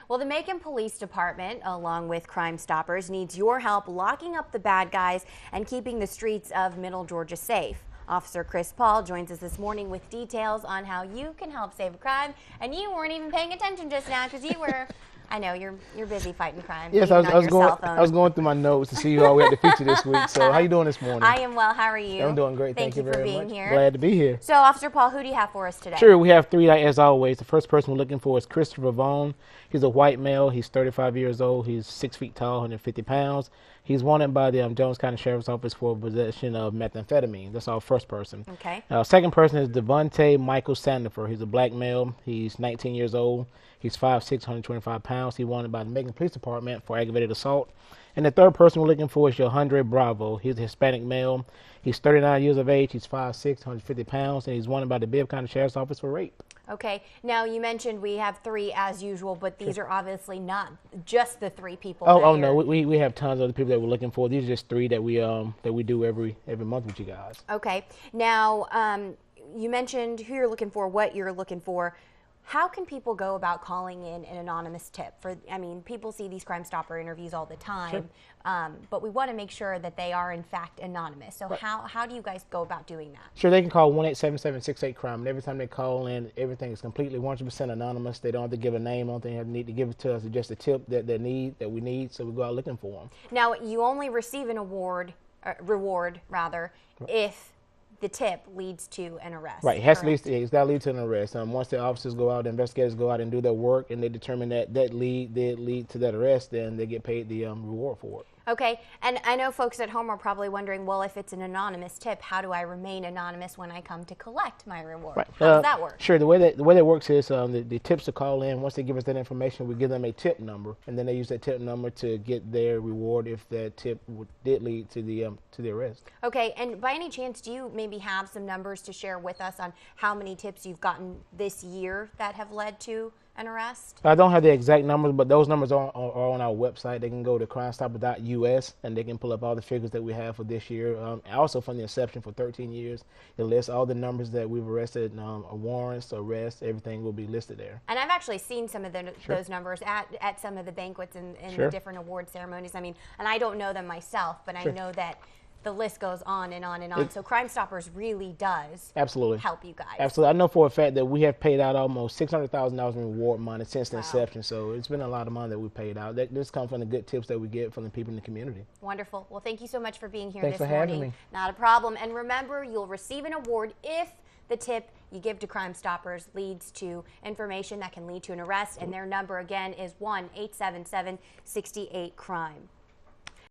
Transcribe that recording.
Well, the Macon Police Department, along with CrimeStoppers, needs your help locking up the bad guys and keeping the streets of Middle Georgia safe. Officer Chris Paul joins us this morning with details on how you can help save a crime. And you weren't even paying attention just now because you were, I know, you're busy fighting crime. Yes, I was going through my notes to see who all we had to feature this week. So how you doing this morning? I am well. How are you? I'm doing great. Thank you very much. for being here. Glad to be here. So, Officer Paul, who do you have for us today? Sure, we have three as always. The first person we're looking for is Christopher Vaughn. He's a white male. He's 35 years old. He's 6 feet tall, 150 pounds. He's wanted by the Jones County Sheriff's Office for possession of methamphetamine. That's our first person. Okay. Second person is Devontae Michael Sandifer. He's a black male. He's 19 years old. He's 5'6", 125 pounds. He's wanted by the Macon Police Department for aggravated assault. And the third person we're looking for is Yohandre Bravo. He's a Hispanic male. He's 39 years of age. He's 5'6", 150 pounds. And he's wanted by the Bibb County Sheriff's Office for rape. Okay. Now, you mentioned we have three as usual, but these are obviously not just the three people. Oh no, we have tons of other people that we're looking for. These are just three that we do every month with you guys. Okay. Now, you mentioned who you're looking for, what you're looking for. How can people go about calling in an anonymous tip? I mean, people see these Crime Stopper interviews all the time, sure. But we want to make sure that they are in fact anonymous. So right. How do you guys go about doing that? Sure, they can call 1-877-68-CRIME, and every time they call in, everything is completely 100% anonymous. They don't have to give a name. Only thing they need to give it to us is just a tip that we need, so we go out looking for them. Now, you only receive an reward if the tip leads to an arrest. Right, it's got to lead to an arrest. Once the officers go out, the investigators go out and do their work, and they determine that did lead to that arrest, then they get paid the reward for it. Okay, and I know folks at home are probably wondering, well, if it's an anonymous tip, how do I remain anonymous when I come to collect my reward? Right. How does that work? Sure, the way that works is the tips to call in. Once they give us that information, we give them a tip number, and then they use that tip number to get their reward if that tip did lead to the arrest. Okay, and by any chance, do you maybe have some numbers to share with us on how many tips you've gotten this year that have led to an arrest? I don't have the exact numbers, but those numbers are on our website. They can go to CrimeStoppers.us, and they can pull up all the figures that we have for this year. Also, from the inception for 13 years, it lists all the numbers that we've arrested, warrants, arrests, everything will be listed there. And I've actually seen some of Sure. those numbers at some of the banquets and Sure. the different award ceremonies. I mean, and I don't know them myself, but Sure. I know that the list goes on and on and on. So Crime Stoppers really does absolutely help you guys. Absolutely. I know for a fact that we have paid out almost $600,000 in reward money since the inception. So it's been a lot of money that we paid out. This comes from the good tips that we get from the people in the community. Wonderful. Well, thank you so much for being here Thanks this for morning. having me. Not a problem. And remember, you'll receive an award if the tip you give to Crime Stoppers leads to information that can lead to an arrest. And their number again is 1-877-68-CRIME.